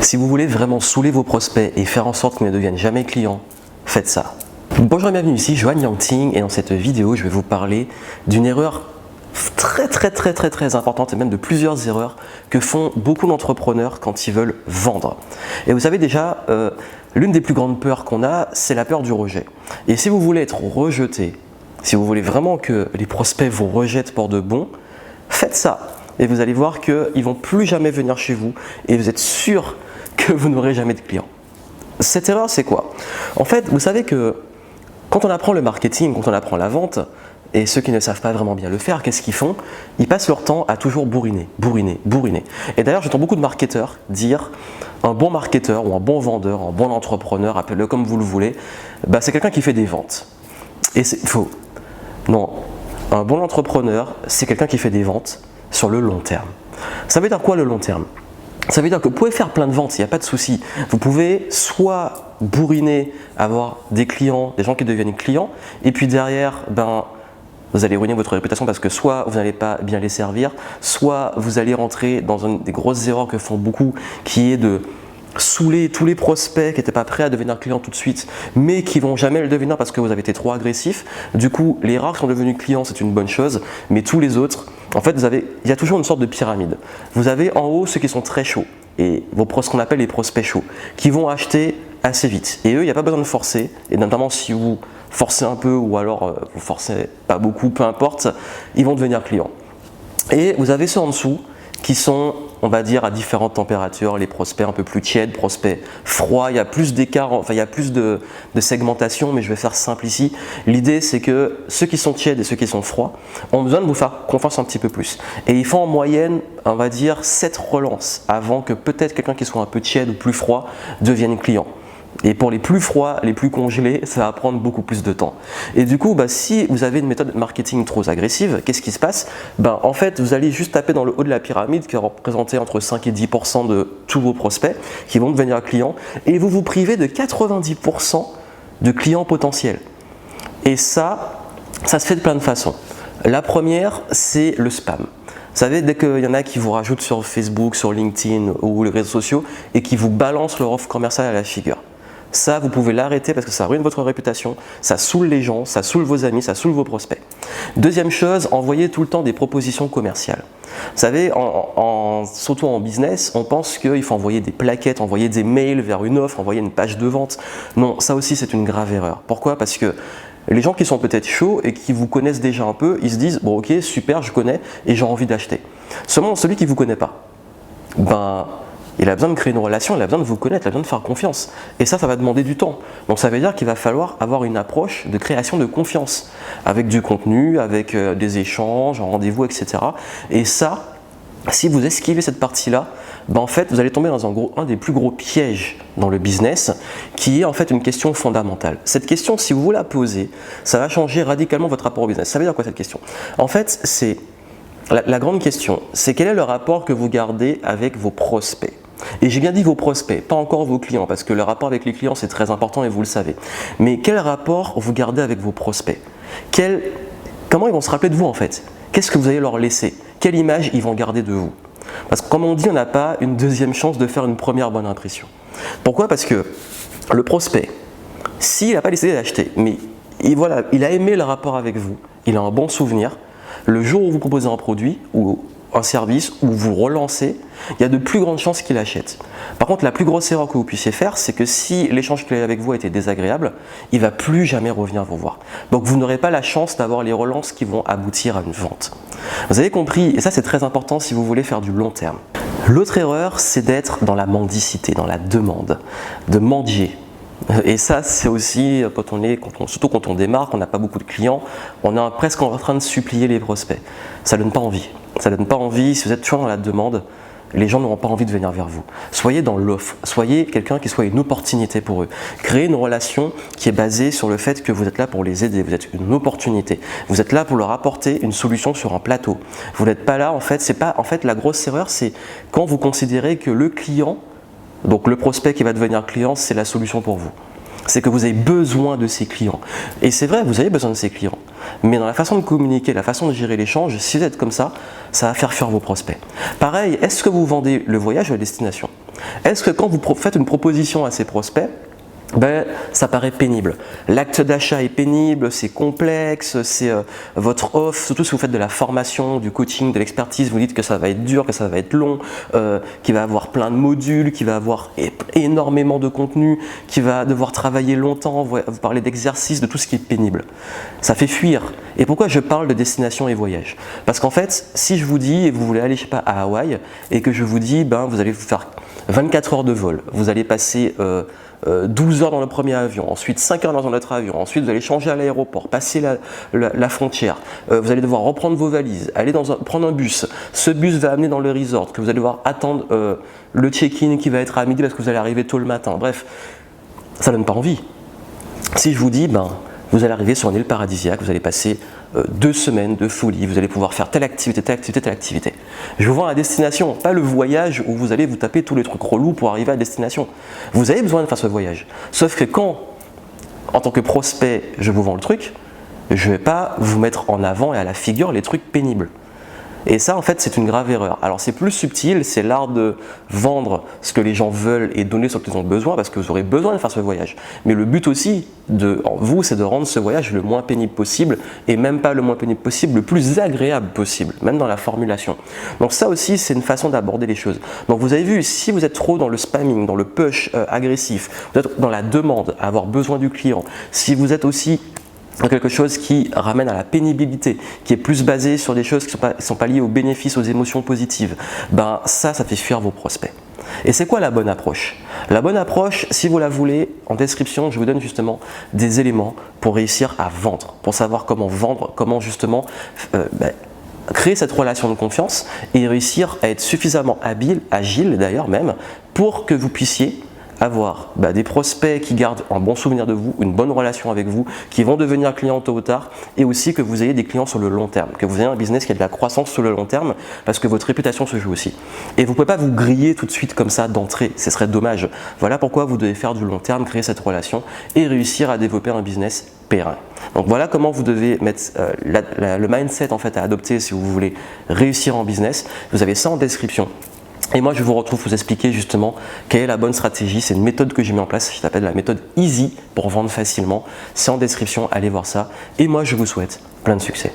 Si vous voulez vraiment saouler vos prospects et faire en sorte qu'ils ne deviennent jamais clients, faites ça. Bonjour et bienvenue ici, Johan Yangting, et dans cette vidéo, je vais vous parler d'une erreur très importante, et même de plusieurs erreurs que font beaucoup d'entrepreneurs quand ils veulent vendre. Et vous savez déjà, l'une des plus grandes peurs qu'on a, c'est la peur du rejet. Et si vous voulez être rejeté, si vous voulez vraiment que les prospects vous rejettent pour de bon, faites ça. Et vous allez voir qu'ils ne vont plus jamais venir chez vous et vous êtes sûr que vous n'aurez jamais de clients. Cette erreur, c'est quoi? En fait, vous savez que quand on apprend le marketing, quand on apprend la vente, et ceux qui ne savent pas vraiment bien le faire, qu'est-ce qu'ils font? Ils passent leur temps à toujours bourriner. Et d'ailleurs, j'entends beaucoup de marketeurs dire un bon marketeur ou un bon vendeur, un bon entrepreneur, appelez-le comme vous le voulez, c'est quelqu'un qui fait des ventes. Et c'est faux. Non, un bon entrepreneur, c'est quelqu'un qui fait des ventes sur le long terme. Ça veut dire quoi le long terme? Ça veut dire que vous pouvez faire plein de ventes, il n'y a pas de souci. Vous pouvez soit bourriner, avoir des clients, des gens qui deviennent clients, et puis derrière, vous allez ruiner votre réputation parce que soit vous n'allez pas bien les servir, soit vous allez rentrer dans une des grosses erreurs que font beaucoup, qui est de saouler tous les prospects qui n'étaient pas prêts à devenir clients tout de suite, mais qui vont jamais le devenir parce que vous avez été trop agressif. Du coup, les rares qui sont devenus clients, c'est une bonne chose, mais tous les autres, en fait, il y a toujours une sorte de pyramide. Vous avez en haut ceux qui sont très chauds, et ce qu'on appelle les prospects chauds, qui vont acheter assez vite. Et eux, il n'y a pas besoin de forcer, et notamment si vous forcez un peu ou alors vous forcez pas beaucoup, peu importe, ils vont devenir clients. Et vous avez ceux en dessous qui sont, on va dire, à différentes températures, les prospects un peu plus tièdes, prospects froids, il y a plus d'écart, enfin il y a plus de segmentation, mais je vais faire simple ici. L'idée c'est que ceux qui sont tièdes et ceux qui sont froids ont besoin de vous faire confiance un petit peu plus. Et ils font en moyenne, on va dire, 7 relances avant que peut-être quelqu'un qui soit un peu tiède ou plus froid devienne client. Et pour les plus froids, les plus congelés, ça va prendre beaucoup plus de temps. Et du coup, si vous avez une méthode marketing trop agressive, qu'est-ce qui se passe? En fait, vous allez juste taper dans le haut de la pyramide qui représente entre 5 et 10% de tous vos prospects qui vont devenir clients, et vous vous privez de 90% de clients potentiels. Et ça se fait de plein de façons. La première, c'est le spam. Vous savez, dès qu'il y en a qui vous rajoutent sur Facebook, sur LinkedIn ou les réseaux sociaux et qui vous balancent leur offre commerciale à la figure. Ça, vous pouvez l'arrêter parce que ça ruine votre réputation, ça saoule les gens, ça saoule vos amis, ça saoule vos prospects. Deuxième chose, envoyez tout le temps des propositions commerciales. Vous savez, surtout en business, on pense qu'il faut envoyer des plaquettes, envoyer des mails vers une offre, envoyer une page de vente. Non, ça aussi c'est une grave erreur. Pourquoi? Parce que les gens qui sont peut-être chauds et qui vous connaissent déjà un peu, ils se disent « bon ok, super, je connais et j'ai envie d'acheter ». Seulement celui qui ne vous connaît pas, il a besoin de créer une relation, il a besoin de vous connaître, il a besoin de faire confiance. Et ça va demander du temps. Donc ça veut dire qu'il va falloir avoir une approche de création de confiance, avec du contenu, avec des échanges, un rendez-vous, etc. Et ça, si vous esquivez cette partie-là, en fait, vous allez tomber dans un des plus gros pièges dans le business, qui est en fait une question fondamentale. Cette question, si vous la posez, ça va changer radicalement votre rapport au business. Ça veut dire quoi cette question? En fait, c'est la grande question, c'est quel est le rapport que vous gardez avec vos prospects? Et j'ai bien dit vos prospects, pas encore vos clients, parce que le rapport avec les clients c'est très important et vous le savez. Mais quel rapport vous gardez avec vos prospects? Comment ils vont se rappeler de vous en fait? Qu'est-ce que vous allez leur laisser? Quelle image ils vont garder de vous? Parce que comme on dit, on n'a pas une deuxième chance de faire une première bonne impression. Pourquoi? Parce que le prospect, s'il n'a pas décidé d'acheter, mais il a aimé le rapport avec vous, il a un bon souvenir, le jour où vous proposez un produit ou un service où vous relancez, il y a de plus grandes chances qu'il achète. Par contre, la plus grosse erreur que vous puissiez faire, c'est que si l'échange qu'il a eu avec vous a été désagréable, il ne va plus jamais revenir vous voir. Donc vous n'aurez pas la chance d'avoir les relances qui vont aboutir à une vente. Vous avez compris, et ça c'est très important si vous voulez faire du long terme. L'autre erreur, c'est d'être dans la mendicité, dans la demande, de mendier. Et ça, c'est aussi, surtout quand on démarre, qu'on n'a pas beaucoup de clients, on est presque en train de supplier les prospects. Ça ne donne pas envie. Ça ne donne pas envie. Si vous êtes toujours dans la demande, les gens n'auront pas envie de venir vers vous. Soyez dans l'offre. Soyez quelqu'un qui soit une opportunité pour eux. Créez une relation qui est basée sur le fait que vous êtes là pour les aider. Vous êtes une opportunité. Vous êtes là pour leur apporter une solution sur un plateau. Vous n'êtes pas là, en fait, la grosse erreur, c'est quand vous considérez que le client, donc le prospect qui va devenir client, c'est la solution pour vous. C'est que vous avez besoin de ces clients. Et c'est vrai, vous avez besoin de ces clients. Mais dans la façon de communiquer, la façon de gérer l'échange, si vous êtes comme ça va faire fuir vos prospects. Pareil, est-ce que vous vendez le voyage ou la destination? Est-ce que quand vous faites une proposition à ces prospects, ben, ça paraît pénible. L'acte d'achat est pénible, c'est complexe, c'est votre offre, surtout si vous faites de la formation, du coaching, de l'expertise, vous dites que ça va être dur, que ça va être long, qu'il va avoir plein de modules, qu'il va avoir énormément de contenu, qu'il va devoir travailler longtemps, vous parlez d'exercices, de tout ce qui est pénible. Ça fait fuir. Et pourquoi je parle de destination et voyage? Parce qu'en fait, si je vous dis, et vous voulez aller, je sais pas, à Hawaï, et que je vous dis, ben, vous allez vous faire 24 heures de vol, vous allez passer 12 heures dans le premier avion, ensuite 5 heures dans un autre avion, ensuite vous allez changer à l'aéroport, passer la frontière, vous allez devoir reprendre vos valises, aller prendre un bus, ce bus va amener dans le resort, que vous allez devoir attendre le check-in qui va être à midi parce que vous allez arriver tôt le matin, bref, ça donne pas envie. Si je vous dis, ben, vous allez arriver sur une île paradisiaque, vous allez passer 2 semaines de folie, vous allez pouvoir faire telle activité, telle activité, telle activité. Je vous vends la destination, pas le voyage où vous allez vous taper tous les trucs relous pour arriver à la destination. Vous avez besoin de faire ce voyage. Sauf que quand, en tant que prospect, je vous vends le truc, je ne vais pas vous mettre en avant et à la figure les trucs pénibles. Et ça, en fait, c'est une grave erreur. Alors, c'est plus subtil, c'est l'art de vendre ce que les gens veulent et donner ce qu'ils ont besoin, parce que vous aurez besoin de faire ce voyage. Mais le but aussi de vous, c'est de rendre ce voyage le moins pénible possible, et même pas le moins pénible possible, le plus agréable possible, même dans la formulation. Donc ça aussi, c'est une façon d'aborder les choses. Donc vous avez vu, si vous êtes trop dans le spamming, dans le push agressif, vous êtes dans la demande, à avoir besoin du client, si vous êtes aussi quelque chose qui ramène à la pénibilité, qui est plus basé sur des choses qui ne sont pas liées aux bénéfices, aux émotions positives, ben ça fait fuir vos prospects. Et c'est quoi la bonne approche? La bonne approche, si vous la voulez, en description, je vous donne justement des éléments pour réussir à vendre, pour savoir comment vendre, comment justement créer cette relation de confiance et réussir à être suffisamment habile, agile d'ailleurs même, pour que vous puissiez avoir des prospects qui gardent un bon souvenir de vous, une bonne relation avec vous, qui vont devenir clients tôt ou tard, et aussi que vous ayez des clients sur le long terme, que vous ayez un business qui a de la croissance sur le long terme, parce que votre réputation se joue aussi. Et vous ne pouvez pas vous griller tout de suite comme ça d'entrée, ce serait dommage. Voilà pourquoi vous devez faire du long terme, créer cette relation et réussir à développer un business périn. Donc voilà comment vous devez mettre le mindset en fait à adopter si vous voulez réussir en business. Vous avez ça en description. Et moi, je vous retrouve pour vous expliquer justement quelle est la bonne stratégie. C'est une méthode que j'ai mis en place, qui s'appelle la méthode Easy pour vendre facilement. C'est en description, allez voir ça. Et moi, je vous souhaite plein de succès.